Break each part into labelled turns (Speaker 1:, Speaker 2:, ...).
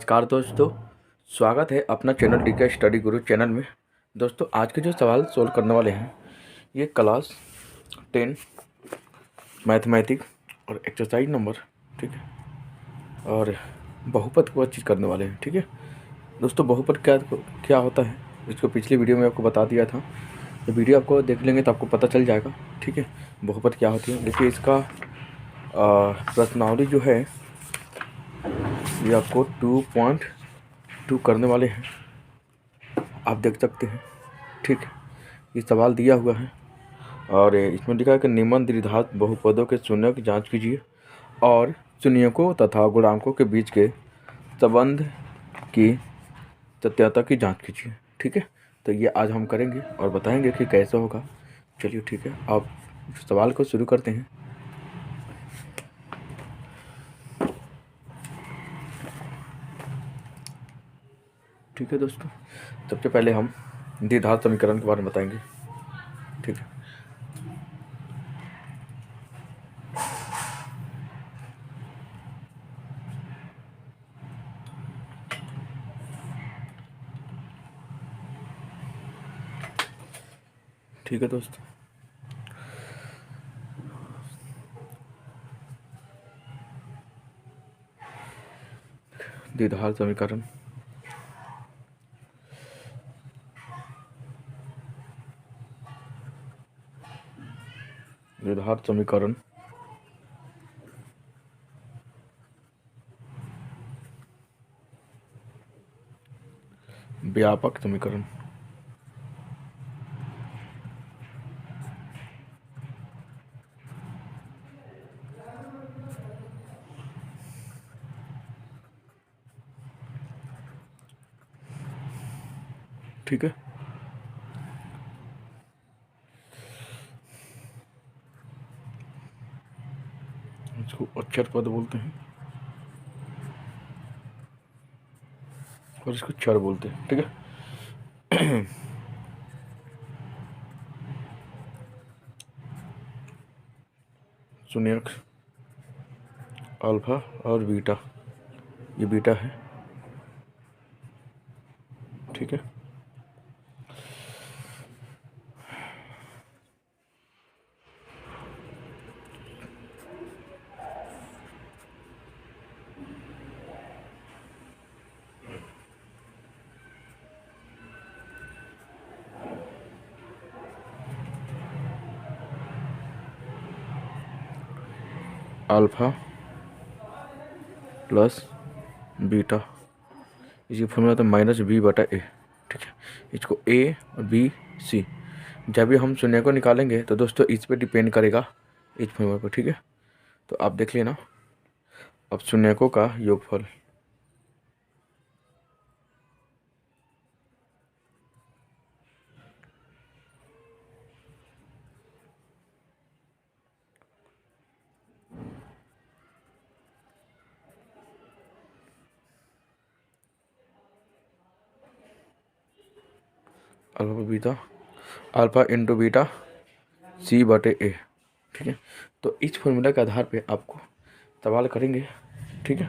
Speaker 1: नमस्कार दोस्तों, स्वागत है अपना चैनल डीके स्टडी गुरु चैनल में। दोस्तों आज के जो सवाल सोल्व करने वाले हैं ये क्लास 10 मैथमेटिक्स और एक्सरसाइज नंबर, ठीक है, और बहुपद को चीज़ करने वाले हैं। ठीक है दोस्तों, बहुपद क्या क्या होता है इसको पिछली वीडियो में आपको बता दिया था। तो वीडियो आपको देख लेंगे तो आपको पता चल जाएगा। ठीक है, बहुपद क्या होती है। देखिए इसका प्रश्नावली जो है ये आपको 2.2 करने वाले हैं, आप देख सकते हैं। ठीक है, ये सवाल दिया हुआ है और इसमें लिखा है कि निम्न द्विघात बहुपदों के शून्य की जांच कीजिए और शून्यकों तथा गुणांकों के बीच के संबंध की सत्यता की जांच कीजिए। ठीक है, तो ये आज हम करेंगे और बताएंगे कि कैसे होगा। चलिए ठीक है, आप सवाल को शुरू करते हैं। ठीक है दोस्तों, सबसे पहले हम द्विघात समीकरण के बारे में बताएंगे। ठीक है, ठीक है दोस्तों, द्विघात समीकरण द्विघात समीकरण व्यापक समीकरण। ठीक है, इसको अक्षर पद बोलते हैं और इसको चर बोलते हैं। ठीक है, शून्यक अल्फा और बीटा, ये बीटा है। ठीक है, अल्फा प्लस बीटा इसकी फॉर्मूला तो -b/a। ठीक है, इसको a और b c, जब भी हम शून्य को निकालेंगे तो दोस्तों इस पे डिपेंड करेगा, इस फॉर्मूला पर। ठीक है, तो आप देख लेना। अब शून्यकों का योगफल अल्फा इंटू बीटा c/a। ठीक है, तो इस फॉर्मूला के आधार पे आपको सवाल करेंगे। ठीक है,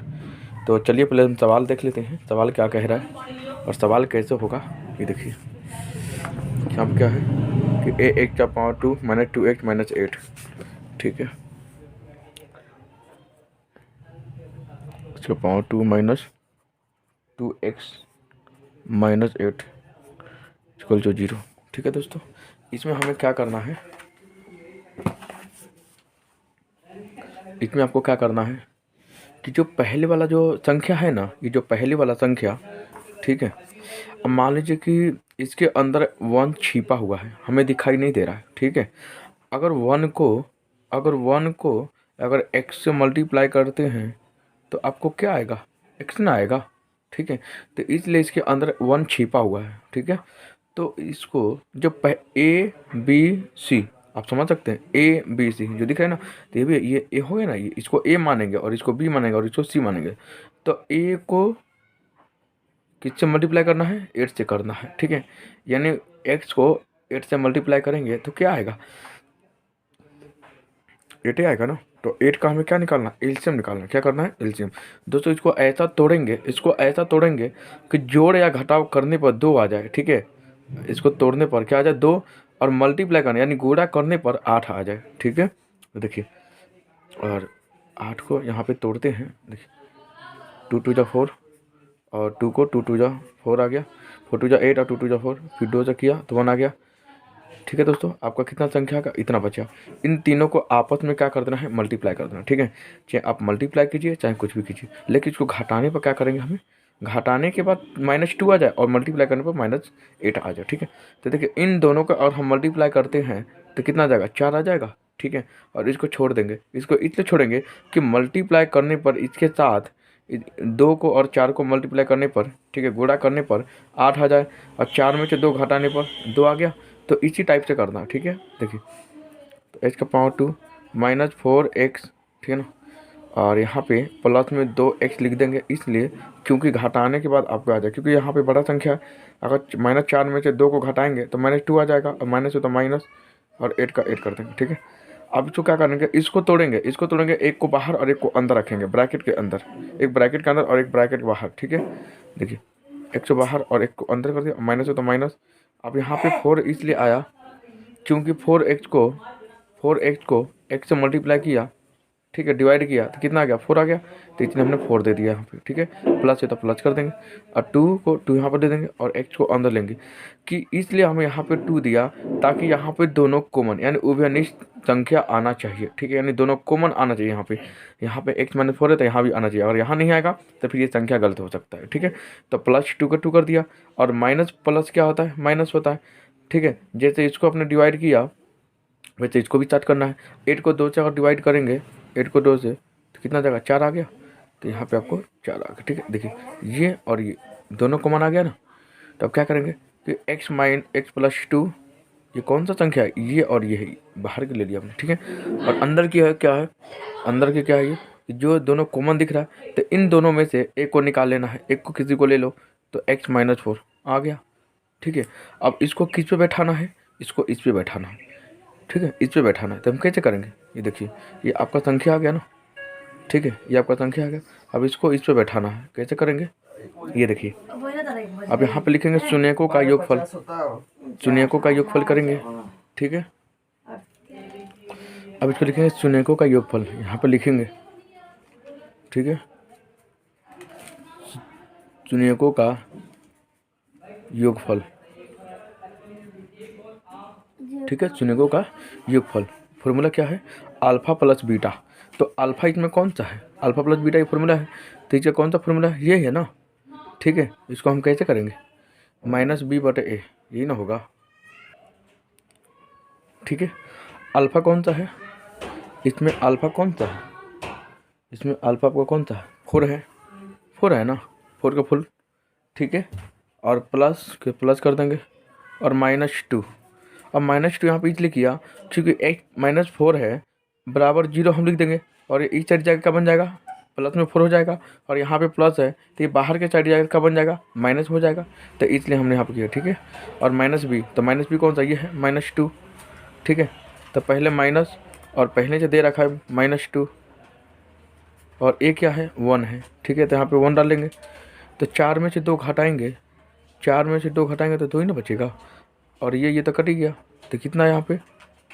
Speaker 1: तो चलिए पहले हम सवाल देख लेते हैं, सवाल क्या कह रहा है और सवाल कैसे होगा। ये देखिए अब क्या है कि a(x) का पावर 2 - 2x - 8। ठीक है, इसका पावर 2 - 2x - 8 इक्वल टू 0। ठीक है दोस्तों, इसमें हमें क्या करना है, इसमें आपको क्या करना है कि जो पहले वाला जो संख्या है ना, ये जो पहले वाला संख्या, ठीक है, अब मान लीजिए कि इसके अंदर 1 छिपा हुआ है, हमें दिखाई नहीं दे रहा है। ठीक है, अगर 1 को अगर x से मल्टीप्लाई करते हैं तो आपको क्या आएगा, x ना आएगा। ठीक है, तो इसलिए इसके अंदर 1 छिपा हुआ है। ठीक है, तो इसको जो ए बी सी, आप समझ सकते हैं, ए बी सी जो दिख रहा है ना, तो ये भी ये ए हो गया ना, ये इसको ए मानेंगे और इसको बी मानेंगे और इसको सी मानेंगे। तो ए को किससे मल्टीप्लाई करना है, 8 से करना है। ठीक है, यानी x को 8 से मल्टीप्लाई करेंगे तो क्या आएगा, 8 आएगा ना। तो 8 का हमें क्या निकालना, एलसीएम निकालना। क्या करना है, एलसीएम। दोस्तों इसको ऐसा तोड़ेंगे, इसको ऐसा तोड़ेंगे कि जोड़ या घटाव करने पर 2 आ जाए। ठीक है, इसको तोड़ने पर क्या आ जाए, 2, और मल्टीप्लाई करने यानी गुणा करने पर 8 आ जाए। ठीक है, तो देखिए, और 8 को यहाँ पे तोड़ते हैं। देखिए 2 2 जा 4, और 2 को 2 2 जा 4 आ गया, 4 2 जा 8 और 2 2 जा 4, फिर 2 जा किया तो 1 आ गया। ठीक है दोस्तों, आपका कितना संख्या का इतना बचा। इन तीनों को आपस में क्या कर देना है, मल्टीप्लाई कर देना। ठीक है, चाहे आप मल्टीप्लाई कीजिए चाहे कुछ भी कीजिए, लेकिन इसको घटाने पर क्या करेंगे, हमें घटाने के बाद -2 आ जाए और मल्टीप्लाई करने पर -8 आ जाए। ठीक है, तो देखिए इन दोनों का और हम मल्टीप्लाई करते हैं तो कितना आ जाएगा, 4 आ जाएगा। ठीक है, और इसको छोड़ देंगे, इसको इसलिए छोड़ेंगे कि मल्टीप्लाई करने पर इसके साथ 2 को और 4 को मल्टीप्लाई करने पर, ठीक है, गुणा करने पर 8 आ जाए, और 4 में से 2 घटाने पर 2 आ गया। तो इसी टाइप से करना। ठीक है, देखिए तो h का पावर 2 -4x, ठीक है ना, और यहाँ पे प्लस में 2x लिख देंगे, इसलिए क्योंकि घटाने के बाद आपको आ जाए, क्योंकि यहाँ पे बड़ा संख्या है। अगर -4 में से 2 को घटाएंगे तो -2 आ जाएगा, और माइनस हो तो माइनस, और 8 का 8 कर देंगे। ठीक है, अब इसको क्या करेंगे, इसको तोड़ेंगे, इसको तोड़ेंगे, एक को बाहर और एक को अंदर रखेंगे, ब्रैकेट के अंदर, एक ब्रैकेट के अंदर और एक ब्रैकेट के बाहर। ठीक है, देखिए एक को बाहर और एक को अंदर कर दिया, माइनस हो तो माइनस। अब यहाँ पे 4 इसलिए आया क्योंकि 4x को x से मल्टीप्लाई किया, ठीक है, डिवाइड किया तो कितना आ गया, 4 आ गया, तो इसलिए हमने 4 दे दिया यहाँ पे। ठीक है, प्लस है तो प्लस कर देंगे, और 2 को 2 यहाँ पर दे देंगे, और x को अंदर लेंगे, कि इसलिए हमें यहाँ पे 2 दिया ताकि यहाँ पे दोनों कॉमन यानी उभयनिष्ठ संख्या आना चाहिए। ठीक है, यानी दोनों कॉमन आना चाहिए। यहाँ पे x -4 है तो यहाँ भी आना चाहिए, अगर यहाँ नहीं आएगा तो फिर ये संख्या गलत हो सकता है। ठीक है, तो +2 का 2 कर दिया, और माइनस प्लस क्या होता है, माइनस होता है। ठीक है, जैसे इसको अपने डिवाइड किया वैसे इसको भी स्टार्ट करना है। 8 को 2 से अगर डिवाइड करेंगे, 8 को 2 से तो कितना जाएगा, 4 आ गया, तो यहाँ पे आपको 4 आ गया। ठीक है, देखिए ये और ये दोनों कॉमन आ गया ना, तो अब क्या करेंगे कि x + 2 ये कौन सा संख्या है, ये और ये है, बाहर के ले लिया हमने। ठीक है, और अंदर की है क्या है, अंदर की क्या है, ये जो दोनों कॉमन दिख रहा है, तो इन दोनों में से एक को निकाल लेना है, एक को किसी को ले लो, तो x -4 आ गया। ठीक है, अब इसको किस पे बैठाना है, इसको इस पे बैठाना है। ठीक है, इस पे बैठाना है, तो हम कैसे करेंगे, ये देखिए ये आपका संख्या आ गया ना। ठीक है, ये आपका संख्या आ गया, अब इसको इस पे बैठाना है, कैसे करेंगे, ये देखिए अब यहाँ पे लिखेंगे शून्यकों का योगफल, शून्यकों का योगफल करेंगे। ठीक है, अब इसको लिखेंगे शून्यकों का योगफल, यहाँ पे लिखेंगे। ठीक है, शून्यकों का योगफल, ठीक है, शून्यकों का योगफल। फॉर्मूला क्या है, अल्फा प्लस बीटा। तो अल्फा इसमें कौन सा है, अल्फा प्लस बीटा ये फॉर्मूला है, तो इसका कौन सा फॉर्मूला है, ये है ना। ठीक है, इसको हम कैसे करेंगे, -b/a, यही ना होगा। ठीक है, अल्फा कौन सा है, इसमें अल्फा कौन सा है, इसमें अल्फा आपका कौन सा है, 4 है ना, 4 का फुल। ठीक है, और प्लस के प्लस कर देंगे, और -2। अब -2 यहाँ पे इसलिए किया क्योंकि x -4 है बराबर 0 हम लिख देंगे, और ये इस साइड जाकर क्या बन जाएगा, प्लस में 4 हो जाएगा, और यहाँ पे प्लस है तो ये बाहर के साइड जाकर क्या बन जाएगा, माइनस हो जाएगा, तो इसलिए हमने यहाँ पे किया। ठीक है, और -b, तो -b कौन सा, ये है -2। ठीक है, तो पहले माइनस, और पहले से दे रखा है -2, और a क्या है, 1 है। ठीक है, तो यहाँ पे 1 डालेंगे, तो 4 में से 2 घटाएंगे, 4 में से 2 घटाएंगे तो 2 ही ना बचेगा, और ये तो कट ही गया, तो कितना यहाँ पे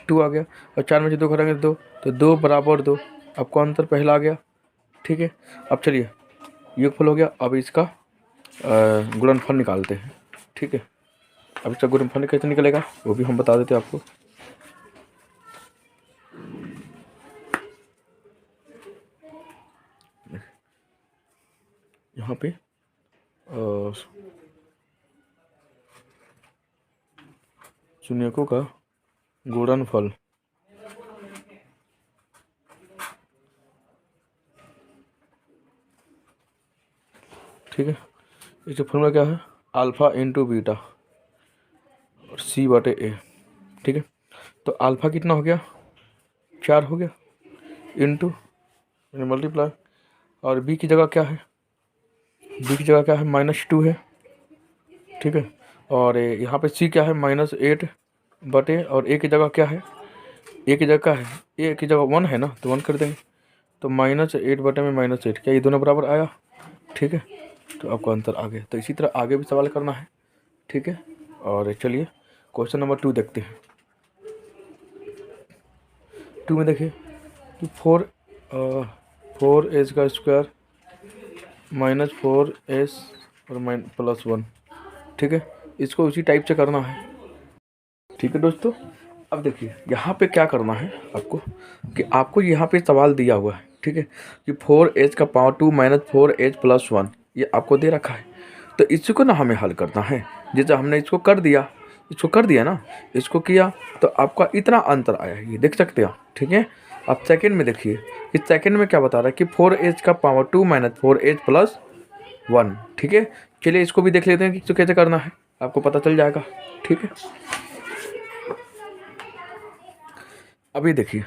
Speaker 1: 2 आ गया, और 4 में से 2 घटाएंगे 2, तो 2 बराबर 2, आपको अंतर पहला आ गया। ठीक है, अब चलिए योगफल हो गया, अब इसका गुणनफल निकालते हैं। ठीक है, अब इसका गुणनफल कैसे निकलेगा वो भी हम बता देते हैं आपको। यहाँ पे शून्यकों का गुणनफल, ठीक है, इसका फॉर्मूला क्या है, अल्फ़ा × बीटा और c/a। ठीक है, तो अल्फ़ा कितना हो गया, 4 हो गया, इंटू मल्टीप्लाई, और b की जगह क्या है, b की जगह क्या है, -2 है। ठीक है, और यहाँ पे c क्या है, -8/, और a की जगह क्या है, एक ही जगह है, एक ही जगह 1 है ना, तो 1 कर देंगे। तो -8/-8, क्या ये दोनों बराबर आया? ठीक है, तो आपको आंसर आ गया। तो इसी तरह आगे भी सवाल करना है, ठीक है। और चलिए क्वेश्चन नंबर 2 देखते हैं। 2 में देखिए कि 4s का स्क्वायर -4s और +1, ठीक है। इसको उसी टाइप से करना है, ठीक है दोस्तों। अब देखिए यहाँ पे क्या करना है आपको, कि आपको यहाँ पे सवाल दिया हुआ है, ठीक है, कि 4h का पावर 2 -4h + 1 ये आपको दे रखा है। तो इसको ना हमें हल करना है। जैसे हमने इसको कर दिया ना, इसको किया तो आपका इतना अंतर आया, ये देख सकते हैं आप, ठीक है। अब सेकंड में देखिए, इस सेकंड में क्या बता रहा है कि 4h का पावर 2 -4h + 1, ठीक है। चलिए इसको भी देख लेते हैं कि इसको कैसे करना है, आपको पता चल जाएगा, ठीक है। अभी देखिए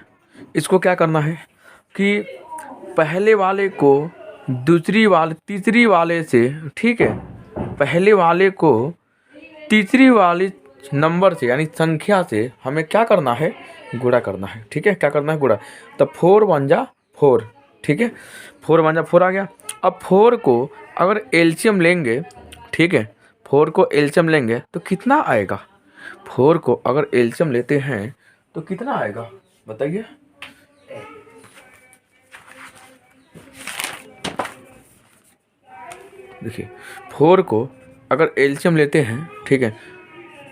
Speaker 1: इसको क्या करना है कि पहले वाले को तीसरी वाले से, ठीक है, पहले वाले को तीसरी वाली नंबर से यानी संख्या से हमें क्या करना है, गुणा करना है, ठीक है। क्या करना है, गुणा। तो 4 1 जा 4, ठीक है, 4 1 जा 4 आ गया। अब 4 को अगर एलसीएम लेंगे, ठीक है, 4 को एलसीएम लेंगे तो कितना आएगा? 4 को अगर एलसीएम लेते हैं तो कितना आएगा बताइए? देखिए 4 को अगर एलसीएम लेते हैं, ठीक है,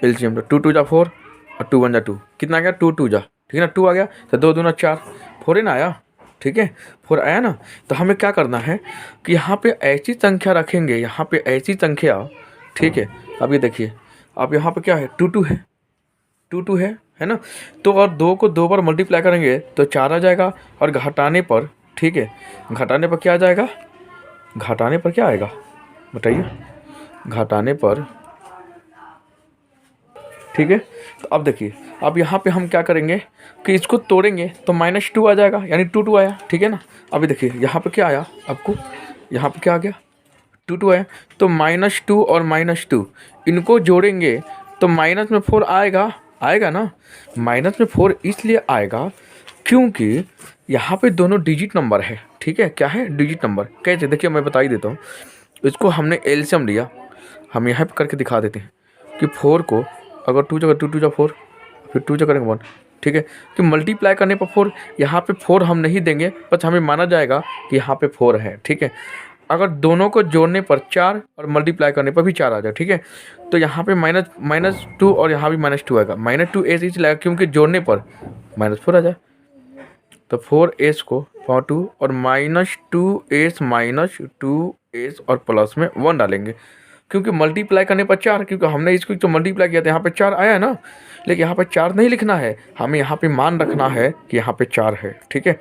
Speaker 1: एलसीएम तो 2 2 जा 4 और 2 1 जा 2, कितना आ गया? 2 2 जा, ठीक है ना, 2 आ गया। तो 2 दूना 4, 4 ही ना आया, ठीक है, 4 आया ना। तो हमें क्या करना है कि यहाँ पे ऐसी संख्या रखेंगे, यहाँ पे ऐसी संख्या, ठीक है। अब ये देखिए, अब यहाँ पे क्या है, 2 2 है, 2 2 है ना। तो और 2 को 2 बार मल्टीप्लाई करेंगे तो 4 आ जाएगा, और घटाने पर, ठीक है, घटाने पर क्या आ जाएगा? घटाने पर क्या आएगा बताइए? घटाने पर, ठीक है। तो अब देखिए, अब यहाँ पे हम क्या करेंगे कि इसको तोड़ेंगे तो -2 आ जाएगा, यानी 2 2 आया, ठीक है ना। अभी देखिए यहाँ पे क्या आया आपको, यहाँ पे क्या आ गया? 2 2 आया। तो -2 और -2 इनको जोड़ेंगे तो माइनस में 4 आएगा ना। माइनस में 4 इसलिए आएगा क्योंकि यहाँ पे दोनों डिजिट नंबर है, ठीक है। क्या है? Digit number. कैसे? देखिए मैं बता ही देता हूँ। इसको हमने एलसीएम लिया, हम यहाँ पे करके दिखा देते हैं कि 4 को अगर 2 जगह 2 2 जा 4, फिर 2 जगह करेंगे 1, ठीक है। कि मल्टीप्लाई करने पर 4, यहाँ पे 4 हम नहीं देंगे, बस हमें माना जाएगा कि यहाँ पे 4 है, ठीक है। अगर दोनों को जोड़ने पर 4 और मल्टीप्लाई करने पर भी 4 आ जाए, ठीक है। तो यहाँ पे -2 और यहाँ भी -2 आएगा। -2 ऐसे ही लगेगा क्योंकि जोड़ने पर -4 आ जाए। तो 4s को पावर 2 और -2s और प्लस में 1 डालेंगे, क्योंकि मल्टीप्लाई करने पर 4, क्योंकि हमने इसको तो मल्टीप्लाई किया था, यहाँ पे 4 आया ना। लेकिन यहाँ पे 4 नहीं लिखना है, हमें यहाँ पे मान रखना है कि यहाँ पे 4 है, ठीक है।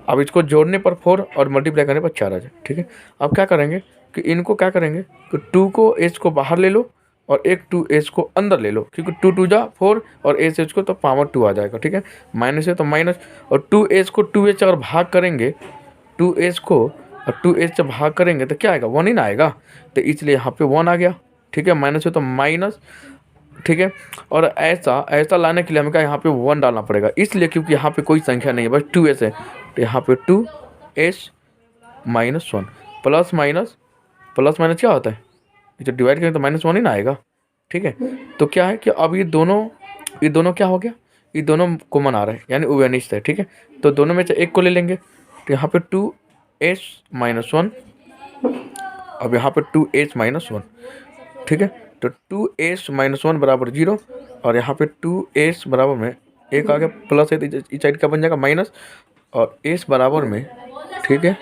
Speaker 1: अब इसको जोड़ने पर 4 और मल्टीप्लाई करने पर 4 आ जाए, ठीक है। अब क्या करेंगे कि इनको क्या करेंगे कि 2 को एस को बाहर ले लो और एक 2s को अंदर ले लो, क्योंकि 2 2 जा 4 और एस को तो पावर 2 आ जाएगा, ठीक है। माइनस है तो माइनस, और 2s को 2h अगर भाग करेंगे, 2s को और 2h से भाग करेंगे तो क्या आएगा? 1 ही ना आएगा। तो इसलिए यहाँ पे 1 आ गया, ठीक है। माइनस है तो माइनस, ठीक है। और ऐसा लाने के लिए हमें क्या यहाँ पे 1 डालना पड़ेगा, इसलिए क्योंकि यहाँ पे कोई संख्या नहीं है, बस 2s है। तो यहाँ पे 2s -1 प्लस माइनस क्या होता है? ये जो डिवाइड करें तो -1 ही ना आएगा, ठीक है। तो क्या है कि अब ये दोनों क्या हो गया? ये दोनों कॉमन आ रहा है, यानी उभयनिष्ठ है, ठीक है। तो दोनों में से एक को ले लेंगे, तो यहाँ पे 2s -1, अब यहाँ पे 2s -1, ठीक है। तो 2s -1 बराबर 0, और यहाँ पे 2s बराबर में एक आ गया, प्लस है तो इस साइड का बन जाएगा माइनस, और s बराबर में, ठीक है,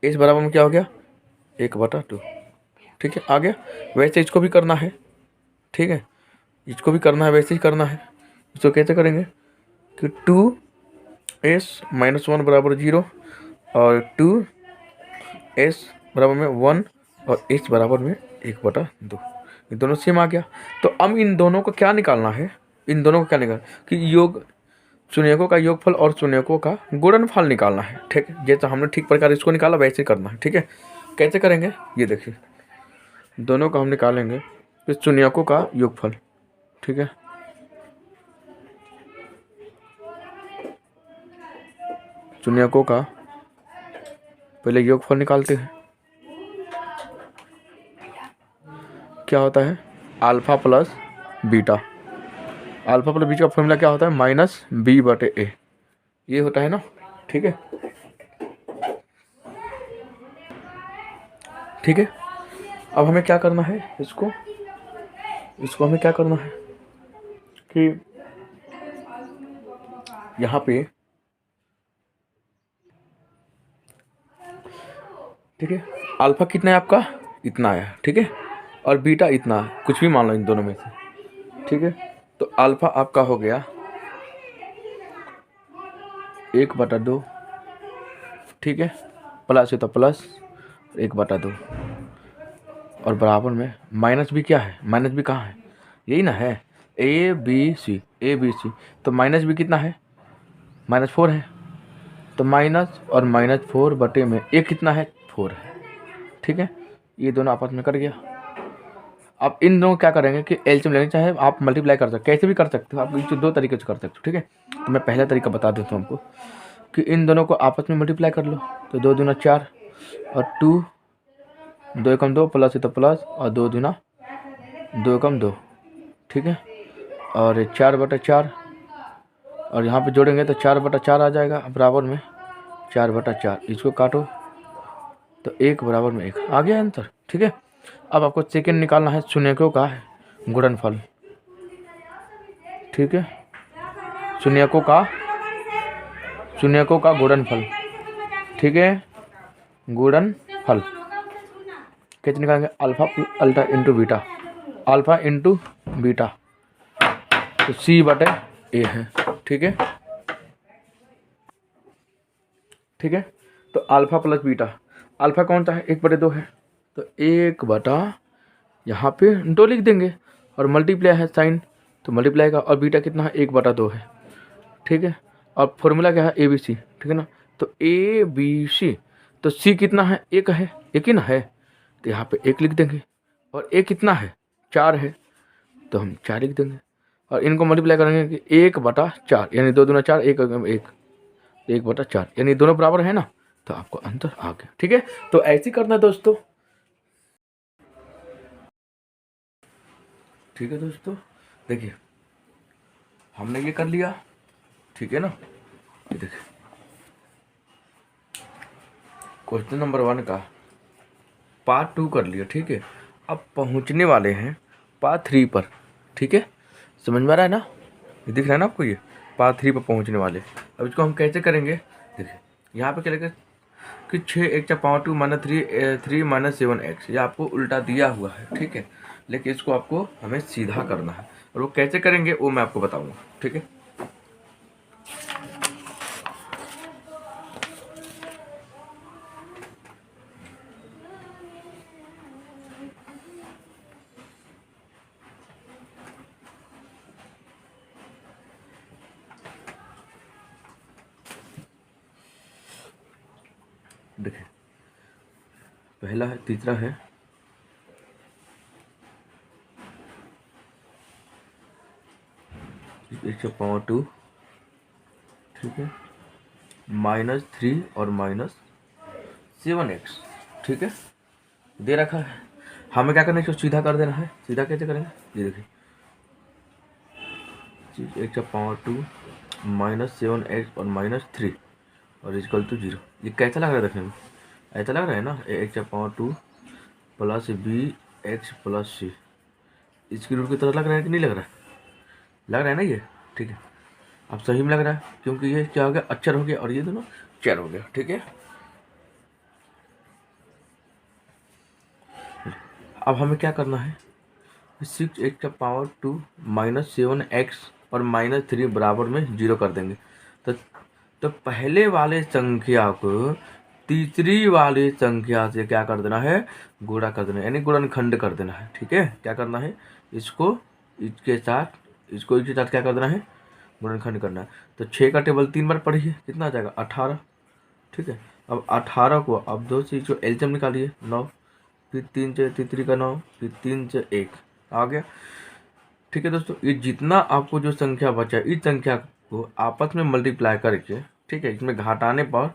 Speaker 1: s बराबर में क्या हो गया? 1/2, ठीक है, आ गया। वैसे इसको भी करना है, ठीक है, इसको भी करना है, वैसे ही करना है। इसको कैसे करेंगे कि 2s -1 बराबर 0 और 2s बराबर में 1 और s बराबर में 1/2, ये दोनों सेम आ गया। तो अब इन दोनों को क्या निकालना है? इन दोनों को क्या निकालना कि शून्यकों का योगफल और शून्यकों का गुणनफल निकालना है, ठीक है। जैसा हमने ठीक प्रकार इसको निकाला वैसे ही करना है, ठीक है। कैसे करेंगे ये देखिए, दोनों को हम निकालेंगे इस शून्यकों का योगफल, ठीक है। शून्यकों का पहले योगफल निकालते हैं। क्या होता है? Alpha plus beta. Alpha plus beta का फॉर्मूला क्या होता है? -b/a। ये होता है ना, ठीक है। ठीक है, अब हमें क्या करना है? इसको हमें क्या करना है कि यहाँ पे, ठीक है, अल्फा कितना है आपका? इतना है, ठीक है, और बीटा इतना है, कुछ भी मान लो इन दोनों में से, ठीक है। तो अल्फा आपका हो गया 1/2, ठीक है, प्लस है तो प्लस 1/2, और बराबर में माइनस भी। क्या है माइनस भी? कहाँ है? यही ना है, ABC। तो माइनस भी कितना है? -4 है। तो माइनस और -4 बटे में ए कितना है? 4 है, ठीक है। ये दोनों आपस में कट गया। अब इन दोनों क्या करेंगे कि एलसीएम लेने, चाहे आप मल्टीप्लाई कर सकते हो, कैसे भी कर सकते हो आप, इसे 2 तरीके से कर सकते हो, ठीक है। तो मैं पहला तरीका बता देता हूँ हमको कि इन दोनों को आपस में मल्टीप्लाई कर लो। तो 2 दूना 4 और 2 एकम 2, प्लस है तो प्लस, और 2 दूना 2 एकम 2, ठीक है। और 4/4, और यहाँ पे जोड़ेंगे तो 4/4 आ जाएगा, बराबर में 4/4। इसको काटो तो 1 बराबर में 1 आ गया आंसर, ठीक है। अब आपको सेकंड निकालना है शून्यकों का गुणनफल, ठीक है। शून्यकों का गुणनफल, ठीक है। गुणनफल कैसे निकालेंगे? Alpha into beta, alpha into beta, तो C/A है, ठीक है। ठीक है, तो अल्फा प्लस बीटा, अल्फा कौन सा है? 1/2 है, तो 1/, यहाँ पे 2 लिख देंगे, और मल्टीप्लाई है साइन, तो मल्टीप्लाई का, और बीटा कितना है? 1/2 है, ठीक है। और फॉर्मूला क्या है? ABC, ठीक है ना। तो ABC, तो C कितना है? 1 है, 1 ही ना है, तो यहाँ पे 1 लिख देंगे, और A कितना है? 4 है, तो हम 4 लिख देंगे, और इनको मल्टीप्लाई करेंगे कि 1/4, यानी 2 दूना 4, 1 1/4, यानी दोनों बराबर है ना, तो आपको आंसर आ गया, ठीक है। तो ऐसे करना है दोस्तों, ठीक है दोस्तों। देखिए हमने ये कर लिया, ठीक है ना। ये देखिए क्वेश्चन नंबर 1 का पार्ट 2 कर लिया, ठीक है। अब पहुंचने वाले हैं पार्ट 3 पर, ठीक है। समझ में आ रहा है ना? ये दिख रहा है ना आपको? ये पार्ट 3 पर पहुंचने वाले। अब इसको हम कैसे करेंगे? देखिए यहाँ पे क्या लिखा कि 6 × 2 -3 - 7x, ये आपको उल्टा दिया हुआ है, ठीक है। लेकिन इसको आपको हमें सीधा करना है, और वो कैसे करेंगे वो मैं आपको बताऊंगा, ठीक है। देखिए पहला है, तीसरा है, (2), ठीक है, -3 और -7x, ठीक है, दे रखा है। हमें क्या करना है? इसको सीधा कर देना है। सीधा कैसे करेंगे? ये देखिए 1/2 -7x और -3 और = 0। ये कैसा लग रहा है देखने में? ऐसा लग रहा है ना, 1/2 प्लस bx प्लस c, इसकी रूट की तरह लग रहा है कि नहीं लग रहा है? लग रहा है ना ये, ठीक है। अब सही में लग रहा है, क्योंकि ये क्या हो गया? अक्षर हो गया, और ये दोनों चर हो गया, ठीक है। अब हमें क्या करना है? 6x² -7x और -3 बराबर में 0 कर देंगे। तो पहले वाले संख्या को तीसरी वाली संख्या से क्या कर देना है? गुणा कर देना है, यानी गुणनखंड कर देना है, ठीक है। क्या करना है? इसको इसके साथ क्या कर देना है? गुणनखंड करना है। तो 6 का टेबल 3 बार पढ़िए, कितना आ जाएगा? 18, ठीक है। अब 18 को अब 2 से जो एलसीएम निकालिए, 9, फिर 3 से 3 का 9, फिर 3 से 1 आ गया, ठीक है दोस्तों। ये जितना आपको जो संख्या बचा, इस संख्या को आपस में मल्टीप्लाई करके, ठीक ठीक है। इसमें घटाने पर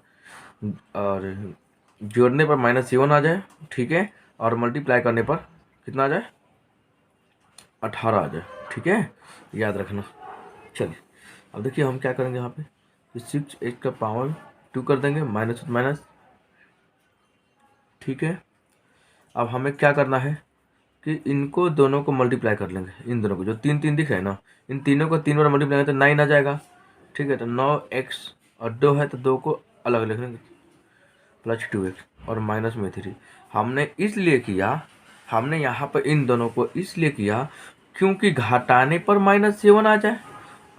Speaker 1: और जोड़ने पर -7 आ जाए, ठीक है, और मल्टीप्लाई करने पर कितना आ जाए, 18 आ जाए, ठीक है, याद रखना। चलिए अब देखिए हम क्या करेंगे यहाँ पे, 6 का पावर 2 कर देंगे, माइनस माइनस, ठीक है। अब हमें क्या करना है कि इनको दोनों को मल्टीप्लाई कर लेंगे, इन दोनों को जो 3 दिख रहे हैं ना, इन तीनों को 3 बार मल्टीप्लाई करें तो 9 आ जाएगा, ठीक है। तो 9x और 2 है तो 2 को अलग लिख लेंगे, +2x और माइनस में 3। हमने इसलिए किया, हमने यहाँ पर इन दोनों को इसलिए किया क्योंकि घटाने पर -7 आ जाए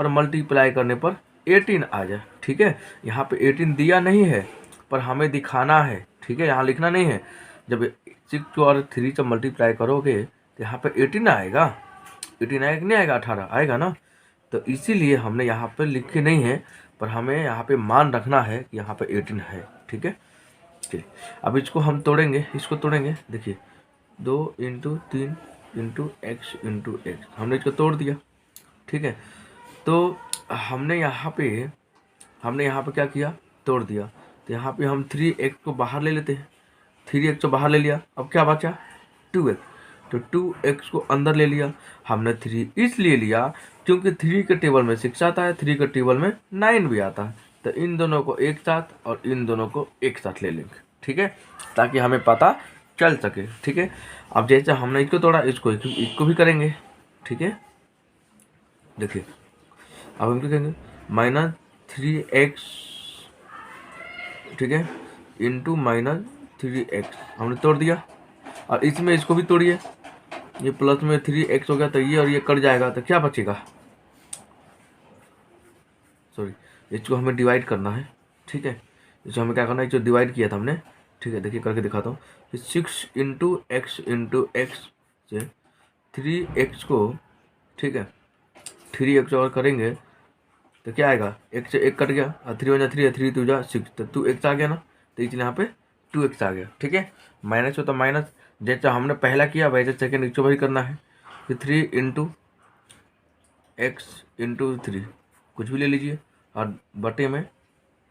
Speaker 1: और मल्टीप्लाई करने पर 18 आ जाए, ठीक है। यहाँ पे 18 दिया नहीं है पर हमें दिखाना है, ठीक है, यहाँ लिखना नहीं है। जब 6 और 3 से मल्टीप्लाई करोगे तो यहाँ पे 18 आएगा, 18 आएगा कि नहीं आएगा, 18 आएगा ना। तो इसीलिए हमने यहाँ पे लिखे नहीं है, पर हमें यहाँ पे मान रखना है कि यहाँ पे 18 है, ठीक है। चलिए अब इसको हम तोड़ेंगे, इसको तोड़ेंगे, देखिए 2 × 3 × x × x, हमने इसको तोड़ दिया, ठीक है। तो हमने यहाँ पे क्या किया, तोड़ दिया। तो यहाँ पे हम 3x को बाहर ले लेते हैं, 3x को बाहर ले लिया, अब क्या बचा 2x, तो 2x को अंदर ले लिया। हमने 3 इसलिए लिया क्योंकि 3 के टेबल में 6 आता है, 3 के टेबल में 9 भी आता है। तो इन दोनों को एक साथ और इन दोनों को एक साथ ले लेंगे, ठीक है, ताकि हमें पता चल सके, ठीक है। अब जैसे हमने इसको तोड़ा, इसको भी करेंगे, ठीक है। देखिए अब हम क्या करेंगे, -3x, ठीक है, इंटू -3x हमने तोड़ दिया। और इसमें इसको भी तोड़िए, ये प्लस में 3x हो गया, तो ये और ये कट जाएगा, तो क्या बचेगा, सॉरी, इसको हमें डिवाइड करना है, ठीक है। इसको हमें क्या करना है, जो डिवाइड किया था हमने, ठीक है, देखिए करके दिखाता हूँ। 6 × x × x से 3x को, ठीक है, 3x और करेंगे तो क्या आएगा, एक से एक कट गया और 3 × 3 है, 3 × 2 = 6, तो 2x आ गया ना, तो इसलिए यहाँ पे 2x आ गया, ठीक है। माइनस हो तो माइनस, जैसा हमने पहला किया वैसे सेकेंड इसको वही करना है। फिर 3 × x × 3 कुछ भी ले लीजिए और बटे में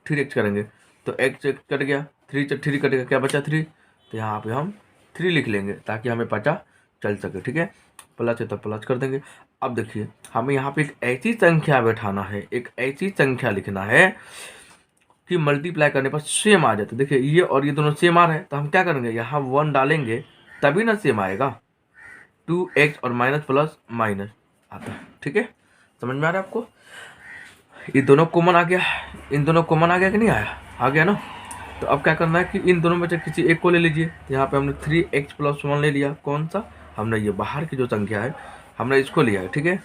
Speaker 1: 3x करेंगे, तो x से कट गया, 3 से 3 कटेगा, क्या बचा 3, तो यहाँ पे हम 3 लिख लेंगे ताकि हमें पता चल सके, ठीक है। प्लस है तो प्लस कर देंगे। अब देखिए हमें यहाँ पे एक ऐसी संख्या बैठाना है, एक ऐसी संख्या लिखना है कि मल्टीप्लाई करने पर सेम आ जाए। देखिए ये और ये दोनों सेम आ रहे हैं, तो हम क्या करेंगे, यहाँ 1 डालेंगे तभी ना सेम आएगा, 2x और माइनस प्लस माइनस आता है, ठीक है। समझ में आ रहा है आपको, ये दोनों कॉमन आ गया, इन दोनों कॉमन आ गया कि नहीं आया, आ गया ना। तो अब क्या करना है कि इन दोनों में से किसी एक को ले लीजिए। तो यहाँ पे हमने 3x + 1 ले लिया, कौन सा, हमने ये बाहर की जो संख्या है हमने इसको लिया है, ठीक है।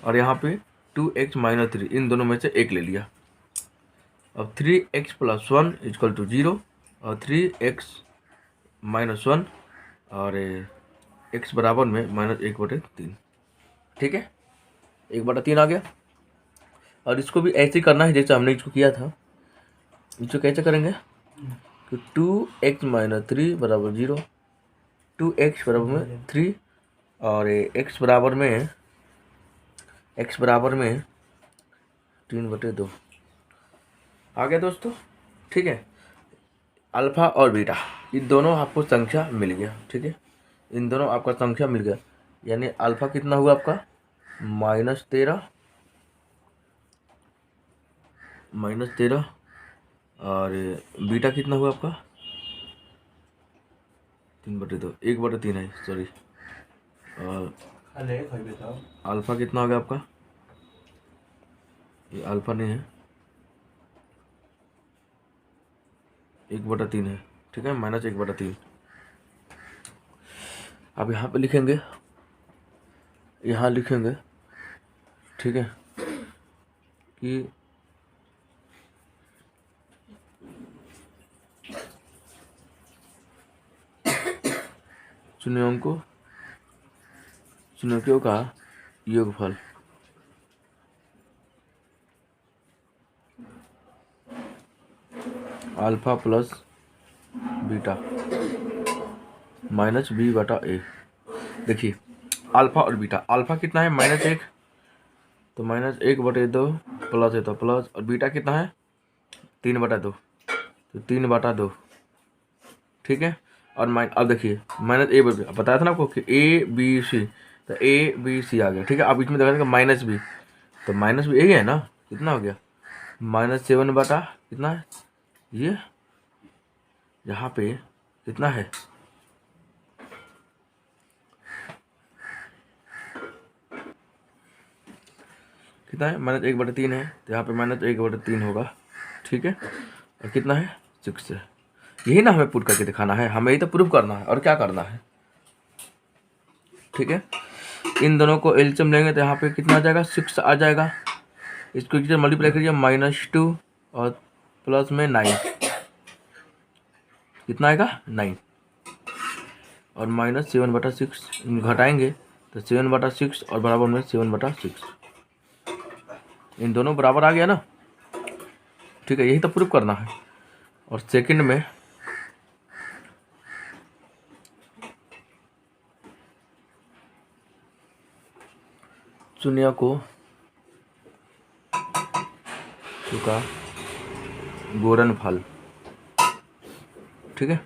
Speaker 1: और यहाँ पे 2x - 3 इन दोनों में से एक ले लिया। अब 3x + 1 = 0 और 3x - 1 और x बराबर में -1/3, ठीक है, 1/3 आ गया। और इसको भी ऐसे ही करना है जैसे हमने इसको किया था। इसको कैसे करेंगे कि 2x - 3 = 0, 2x = 3 और x बराबर में 3/2 आ गया दोस्तों, ठीक है। अल्फा और बीटा इन दोनों आपको संख्या मिल गया, ठीक है, इन दोनों आपका संख्या मिल गया। यानी अल्फा कितना हुआ आपका -13 और बीटा कितना हुआ आपका 3/2, 1/3 है, सॉरी। और अल्फा कितना हो गया आपका, ये अल्फा नहीं है, 1/3 है, ठीक है, -1/3। अब यहाँ पे लिखेंगे, यहाँ लिखेंगे, ठीक है, कि चुनौतियों का योगफल अल्फा प्लस बीटा -b/a। देखिए अल्फा और बीटा, अल्फा कितना है -1, तो -1/2 प्लस है तो प्लस, और बीटा कितना है 3/2, तो 3/2, ठीक है। और अब देखिए माइनस ए बताया था ना आपको कि ABC, तो ABC आ गया, ठीक है। अब इसमें देखा जाएगा माइनस बी, तो माइनस भी यही है ना, कितना हो गया -7 कितना है ये, यहाँ पे कितना है कितना है -1/3 है, तो यहाँ पे -1/3 होगा, ठीक है। और कितना है 6 है। यही ना हमें पुट करके दिखाना है, हमें ही तो प्रूव करना है और क्या करना है, ठीक है। इन दोनों को एलसीएम लेंगे तो यहाँ पे कितना आ जाएगा 6 आ जाएगा। इसको कितना मल्टीप्लाई करिए -2 और प्लस में 9, कितना आएगा 9, और -7/6 घटाएंगे तो 7/6 और बराबर में 7/6, इन दोनों बराबर आ गया ना, ठीक है। यही तो प्रूफ करना है। और सेकंड में शून्य को का गुणनफल, ठीक है।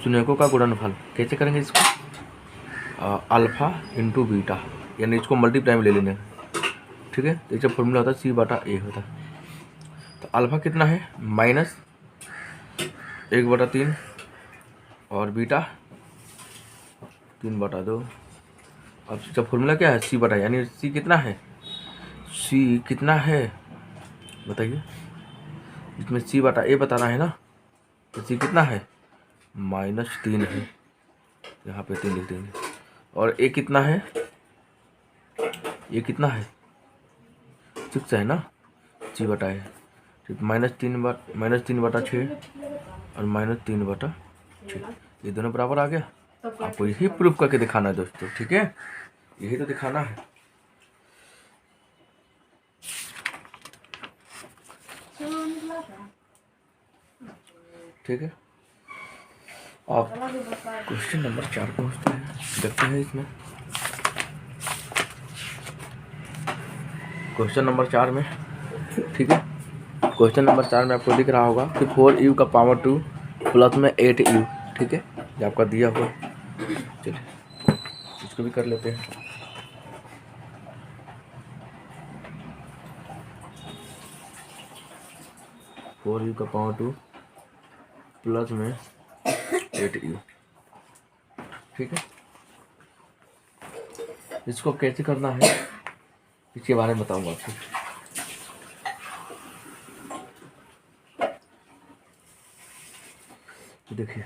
Speaker 1: शून्यकों का गुणनफल कैसे करेंगे इसको, अल्फा इंटू बीटा, यानी इसको मल्टीप्लाई में ले लेंगे, ठीक है। तो इसका फॉर्मूला होता है C/A होता है। तो अल्फा कितना है -1/3 और बीटा 3/2। अब इसका फॉर्मूला क्या है C/, यानी C कितना है, C कितना है बताइए, इसमें C/A बताना है ना, तो C कितना है -3 है, यहाँ पे 3 लिख देंगे। और A कितना है, ये कितना है 6 है ना, C/A, ठीक। -3/6 और -3/6, ये दोनों बराबर आ गया। आपको यही प्रूफ करके दिखाना है दोस्तों, ठीक है, यही तो दिखाना है। ठीक है, आप क्वेश्चन नंबर 4 पहुँचते हैं, देखते हैं इसमें। क्वेश्चन नंबर 4 में, ठीक है, क्वेश्चन नंबर 4 में आपको दिख रहा होगा कि 4u का पावर 2 प्लस में 8u, ठीक है, ये आपका दिया हुआ। चलिए इसको भी कर लेते हैं। फोर यू का पावर 2 प्लस में 8u, ठीक है। इसको कैसे करना है इसके बारे में बताऊंगा आपको। देखिए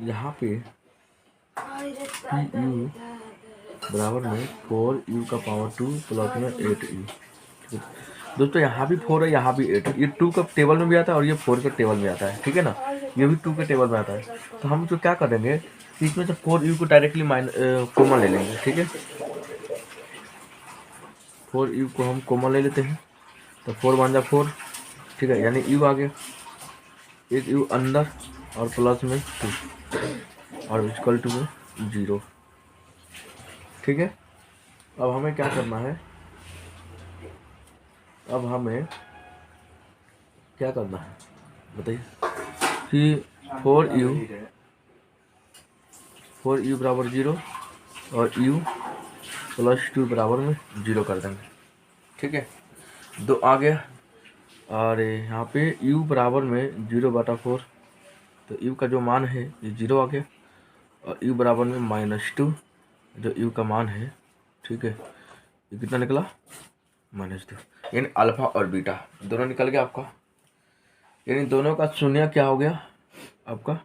Speaker 1: यहाँ पे u बराबर में 4u का पावर 2 प्लस में 8u। दोस्तों यहाँ भी 4 है, यहाँ भी 8 है, ये 2 का टेबल में भी आता है और ये 4 के टेबल में आता है, ठीक है ना, ये भी 2 के टेबल में आता है। तो हम जो क्या करेंगे, इसमें से 4u को डायरेक्टली कॉमन ले लेंगे, ठीक है। 4u को हम कॉमन ले लेते हैं, तो 4 बन जाए 4, ठीक है, यानी u आ गया, एक u अंदर और प्लस में 2 और इक्वल टू में 0, ठीक है। अब हमें क्या करना है, अब हमें क्या करना है बताइए कि 4u बराबर 0 और u प्लस 2 बराबर में 0 कर देंगे, ठीक है। 2 आ गया और यहाँ पे u बराबर में 0/4, तो u का जो मान है ये 0 आ गया, और u बराबर में -2 जो u का मान है, ठीक है, ये कितना निकला -2, यानी अल्फा और बीटा दोनों निकल गया आपका, यानी दोनों का शून्य क्या हो गया आपका,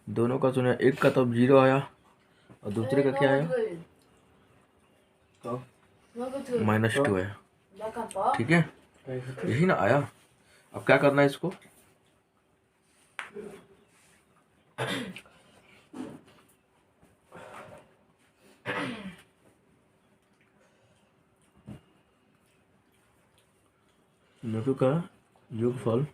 Speaker 1: दोनों का शून्य, एक का तो 0 आया और दूसरे का क्या आया -2 आया, ठीक है, यही ना आया। अब क्या करना है इसको, दोनों का योगफल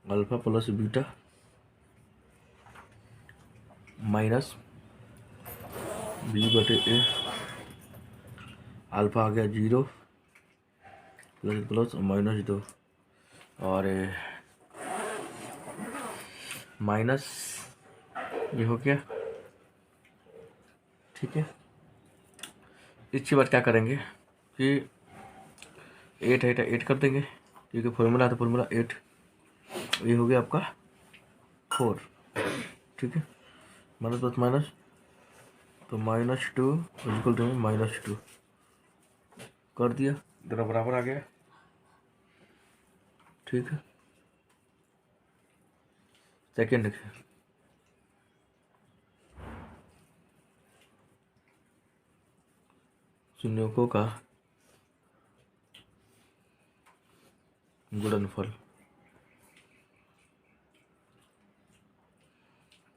Speaker 1: alpha plus beta minus b बटे ए, अल्फा आ गया 0 प्लस प्लस -2 और माइनस ये हो गया। ठीक है, इसके बाद क्या करेंगे कि 8 है 8 कर देंगे, क्योंकि फॉर्मूला था फॉर्मूला 8, ये हो गया आपका 4। ठीक है, माइनस प्लस माइनस तो -2 इक्वल टू -2 कर दिया, दोनों बराबर आ गया। ठीक है, सेकेंड देखिए, शून्यों का गुणनफल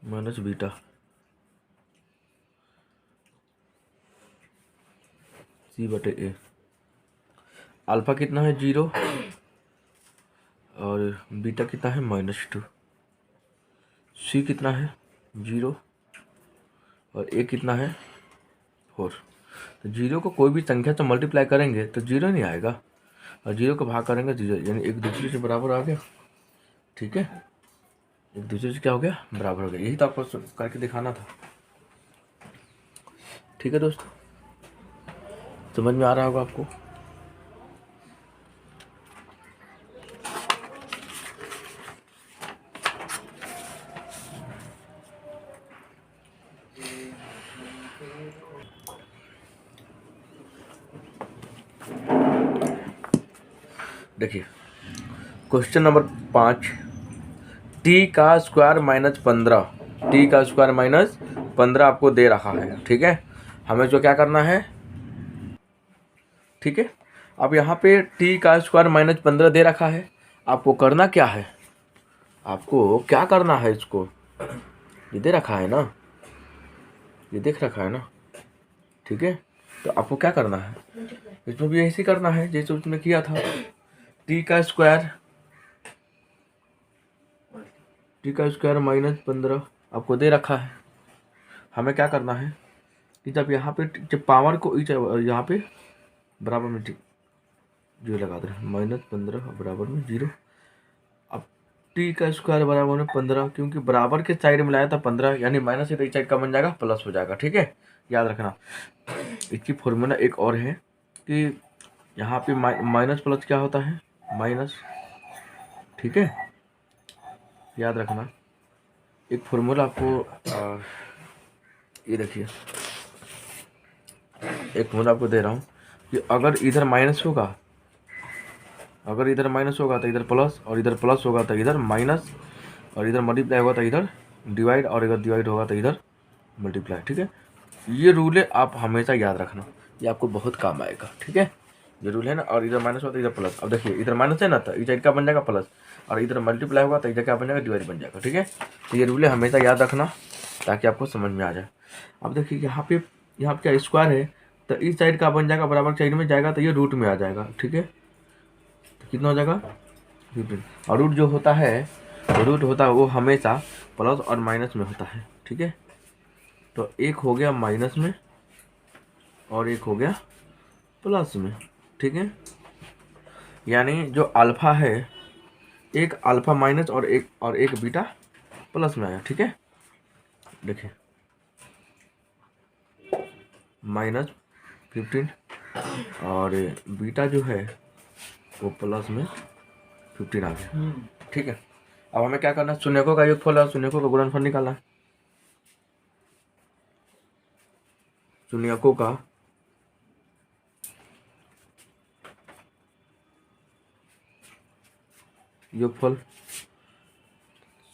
Speaker 1: माइनस बीटा सी बटे ए। अल्फा कितना है 0 और बीटा कितना है -2। सी कितना है 0 और ए कितना है 4। तो 0 को कोई भी संख्या से मल्टीप्लाई करेंगे तो 0 नहीं आएगा, और 0 को भाग करेंगे 0, यानी एक दूसरे से बराबर आ गया। ठीक है, एक दूसरे से क्या हो गया, बराबर हो गया। यही तो आपको करके दिखाना था। ठीक है दोस्तों, समझ में आ रहा होगा आपको। देखिए क्वेश्चन नंबर 5, टी का स्क्वायर -15, टी का स्क्वायर -15 आपको दे रखा है। ठीक है, हमें जो क्या करना है, ठीक है, अब यहाँ पे टी का स्क्वायर -15 दे रखा है, आपको करना क्या है, आपको क्या करना है, इसको ये दे रखा है ना, ये देख रखा है ना। ठीक है, तो आपको क्या करना है, इसमें भी ऐसे करना है जैसे उसमें किया था। टी का स्क्वायर -15 आपको दे रखा है। हमें क्या करना है कि जब यहाँ पे जब पावर को यहाँ पे बराबर में 0 लगा दे, -15 बराबर में 0। अब टी का स्क्वायर बराबर में 15, क्योंकि बराबर के साइड में लाया था 15, यानी माइनस इस साइड का बन जाएगा प्लस हो जाएगा। ठीक है, याद रखना। इसकी फॉर्मूला एक और है कि यहाँ पे माइनस प्लस क्या होता है, माइनस। ठीक है, याद रखना। एक फॉर्मूला आपको ये देखिए, एक फॉर्मूला आपको दे रहा हूँ कि अगर इधर माइनस होगा, अगर इधर माइनस होगा तो इधर प्लस, और इधर प्लस होगा तो इधर माइनस, और इधर मल्टीप्लाई होगा तो इधर डिवाइड, और इधर डिवाइड होगा तो इधर मल्टीप्लाई। ठीक है, ये रूल है, आप हमेशा याद रखना, ये आपको बहुत काम आएगा। ठीक है, ये रूल है ना। और इधर माइनस होगा तो इधर प्लस। अब देखिए इधर माइनस है ना, तो इधर का बन जाएगा प्लस, और इधर मल्टीप्लाई होगा तो इधर क्या बन जाएगा, डिवाइड बन जाएगा। ठीक है, तो ये रूल है, हमेशा याद रखना ताकि आपको समझ में आ जाए। अब देखिए यहाँ पे क्या स्क्वायर है, तो इस साइड का बन जाएगा बराबर साइड में जाएगा तो ये रूट में आ जाएगा। ठीक है, तो कितना हो जाएगा 15, और रूट जो होता है वो हमेशा प्लस और माइनस में होता है। ठीक है, तो एक हो गया माइनस में और एक हो गया प्लस में। ठीक है, यानी जो अल्फा है, एक अल्फा माइनस और एक बीटा प्लस में आया। ठीक है, देखिए -15 और बीटा जो है वो प्लस में 15 आ गया। ठीक है, अब हमें क्या करना है, शून्यकों का योगफल और शून्यकों का गुणनफल निकालना है। शून्यकों का योगफल,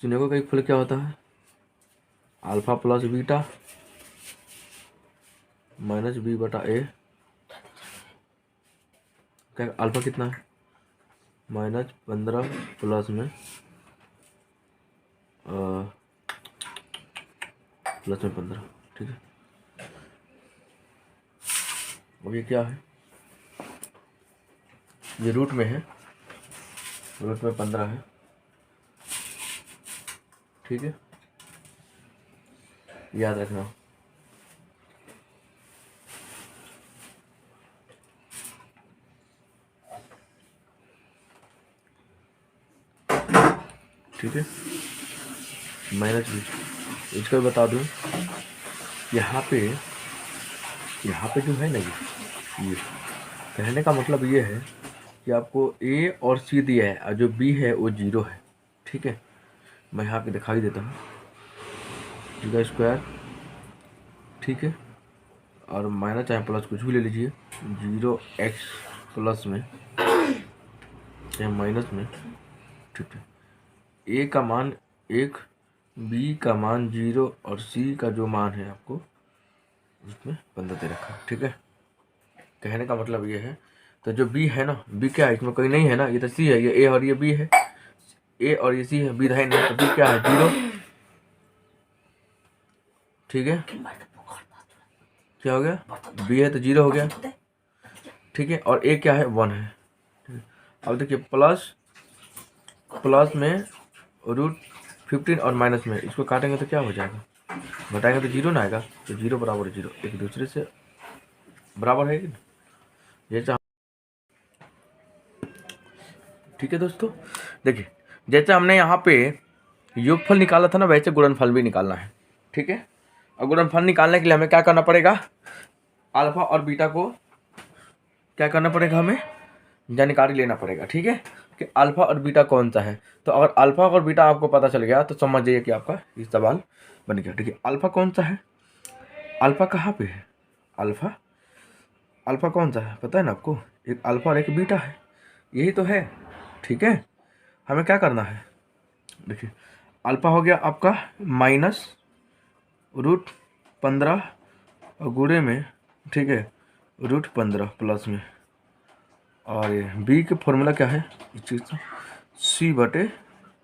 Speaker 1: शून्यकों का योगफल क्या होता है, alpha plus beta minus b बटा ए। क्या अल्फा कितना है, -15 प्लस में प्लस में 15। ठीक है, अब ये क्या है, ये रूट में है, रूट में 15 है। ठीक है, याद रखना। ठीक है, माइनस बी। इसको बता दूं, यहाँ पे जो है ना, ये कहने का मतलब ये है कि आपको ए और सी दिया है और जो बी है वो 0 है। ठीक है, मैं यहाँ पे दिखाई देता हूँ, का स्क्वायर। ठीक है, और माइनस चाहे प्लस कुछ भी ले लीजिए, 0x प्लस में चाहे माइनस में। ठीक है, ए का मान 1, बी का मान 0 और सी का जो मान है आपको उसमें 15 दे रखा है। ठीक है, कहने का मतलब ये है। तो जो बी है ना, बी क्या है, इसमें कोई नहीं है ना, ये तो सी है, ये ए और ये बी है, ए और ये सी है, बी है नहीं, तो बी क्या है, 0। ठीक है, क्या हो गया, बी है तो 0 हो गया। ठीक है, और ए क्या है, 1 है। अब देखिए प्लस में √15 और माइनस में, इसको काटेंगे तो क्या हो जाएगा, घटाएंगे तो 0 ना आएगा, तो 0 बराबर 0 एक दूसरे से बराबर है कि नहीं, जैसा। ठीक है दोस्तों, देखिए जैसे हमने यहाँ पे योगफल निकाला था ना, वैसे गुणनफल भी निकालना है। ठीक है, और गुणनफल निकालने के लिए हमें क्या करना पड़ेगा, अल्फा और बीटा को क्या करना पड़ेगा, हमें जानकारी लेना पड़ेगा। ठीक है, कि अल्फा और बीटा कौन सा है। तो अगर अल्फा और बीटा आपको पता चल गया तो समझ जाइए कि आपका ये सवाल बन गया। ठीक है, अल्फा कौन सा है, अल्फा कहाँ पे है, अल्फा कौन सा है पता है ना आपको, एक अल्फा और एक बीटा है, यही तो है। ठीक है, हमें क्या करना है, देखिए अल्फा हो गया आपका -√15 और गुणे में, ठीक है, √15 प्लस में, और ये बी के फॉर्मूला क्या है, इस चीज़ का C/A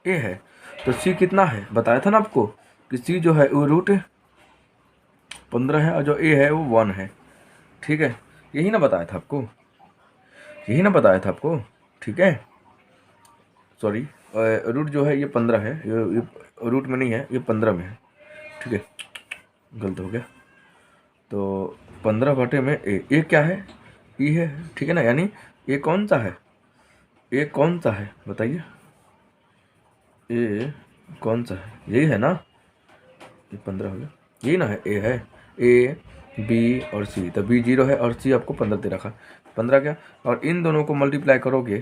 Speaker 1: है। तो C कितना है बताया था ना आपको कि C जो है वो √15 है और जो A है वो 1 है। ठीक है, यही ना बताया था आपको, ठीक है, सॉरी, रूट जो है ये 15 है, ये रूट में नहीं है, ये 15 में है। ठीक है, गलत हो गया। तो 15 में ए क्या है, ई है। ठीक है ना, यानी ए कौन सा है, बताइए, ए कौन सा है, यही है ना, ये 15 हो गया, यही ना है, ए है, ए बी और सी, तो बी 0 है और सी आपको 15 दे रखा, 15 क्या, और इन दोनों को मल्टीप्लाई करोगे,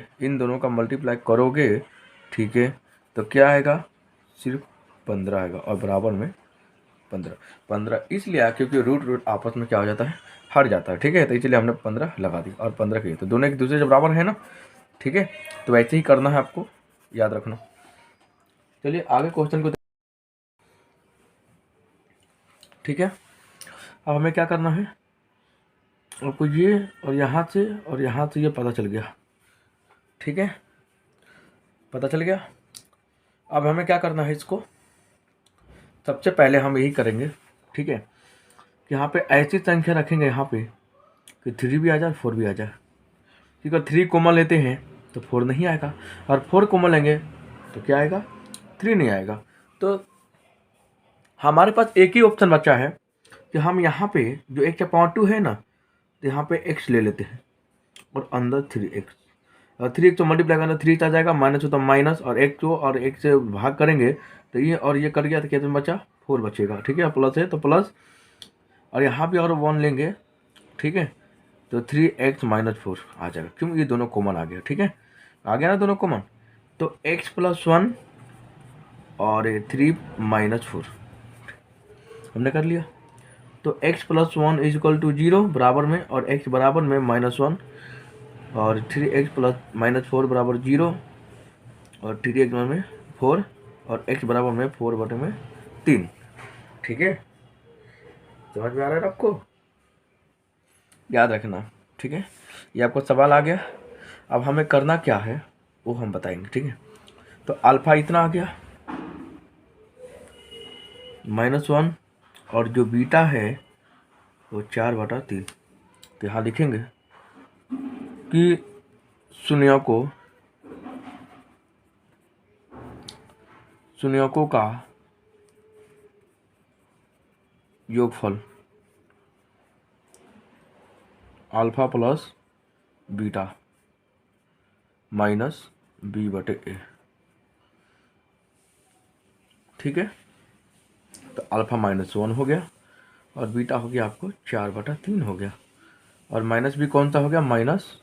Speaker 1: ठीक है, तो क्या आएगा, सिर्फ 15 आएगा, और बराबर में 15 इसलिए आया क्योंकि रूट आपस में क्या हो जाता है, हट जाता है। ठीक है, तो इसलिए हमने 15 लगा दी, और 15 के तो दोनों एक दूसरे से बराबर है ना। ठीक है, तो वैसे ही करना है आपको, याद रखना। चलिए आगे क्वेश्चन को। ठीक है, अब हमें क्या करना है, आपको ये और यहाँ से ये पता चल गया। ठीक है, पता चल गया। अब हमें क्या करना है, इसको सबसे पहले हम यही करेंगे। ठीक है, कि यहाँ पे ऐसी संख्या रखेंगे यहाँ पे कि 3 भी आ जाए 4 भी आ जाए। ठीक है, 3 कॉमन लेते हैं तो 4 नहीं आएगा, और 4 कॉमन लेंगे तो क्या आएगा, 3 नहीं आएगा। तो हमारे पास एक ही ऑप्शन बचा है कि हम यहाँ पे जो 1/2 है ना, तो यहाँ पे x ले लेते हैं और अंदर 3x, और 3x तो मल्टीप्लाई करना 3 आ जाएगा, माइनस हो तो माइनस, और एक को और एक से भाग करेंगे तो ये और ये कर गया तो कितना बचा, 4 बचेगा। ठीक है, प्लस है तो प्लस, और यहाँ पे अगर 1 लेंगे, ठीक है, तो 3x - 4 आ जाएगा, क्यों, ये दोनों कॉमन आ गया। ठीक है, आ गया ना दोनों कॉमन, तो x + 1 और 3 - 4 हमने कर लिया। तो x + 1 = 0 बराबर में, और x बराबर में -1, और 3x + -4 बराबर 0, और 3x में 4, और x बराबर में 4/3। ठीक है, समझ में आ रहा है आपको, याद रखना। ठीक है, ये आपको सवाल आ गया। अब हमें करना क्या है वो हम बताएंगे। ठीक है, तो अल्फा इतना आ गया -1, और जो बीटा है वो 4/3। तो यहाँ लिखेंगे कि शून्यों का योगफल alpha plus beta minus b/a। ठीक है, तो अल्फा -1 हो गया और बीटा हो गया आपको 4/3 हो गया। और माइनस भी कौन सा हो गया, -1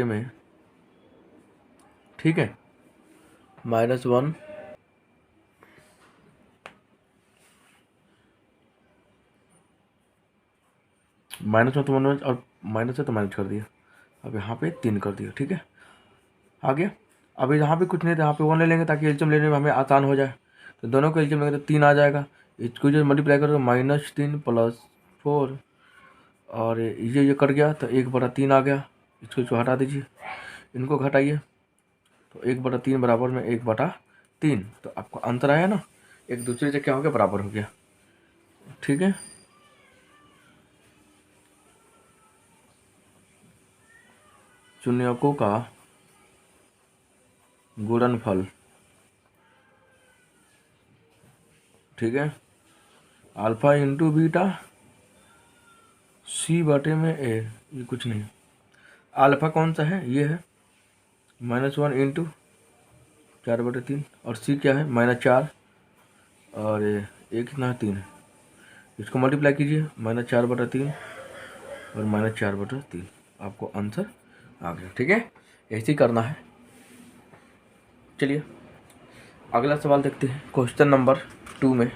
Speaker 1: में, ठीक है, -1 माइनस में तो माइनस और माइनस है तो माइनस कर दिया, अब यहाँ पे 3 कर दिया। ठीक है, आ गया। अब यहाँ पे कुछ नहीं था, यहाँ पे 1 ले लेंगे ताकि एलसीएम लेने में हमें आसान हो जाए। तो दोनों को एलसीएम लेंगे तो 3 आ जाएगा। इसको जो मल्टीप्लाई करो -3 + 4 और ये कट गया तो 1/3 आ गया। इसको हटा दीजिए, इनको घटाइए तो 1/3 बराबर में 1/3। तो आपको आंसर आया ना, एक दूसरे से क्या हो गया, बराबर हो गया। ठीक है, शून्यकों का गुणनफल, ठीक है, अल्फा इंटू बीटा c/a। ये कुछ नहीं, अल्फा कौन सा है, ये है -1 इंटू 4/3 और c क्या है -4 और ये कितना है 3। इसको मल्टीप्लाई कीजिए -4/3 और -4/3, आपको आंसर आ गया। ठीक है, ऐसे ही करना है। चलिए अगला सवाल देखते हैं। क्वेश्चन नंबर 2 में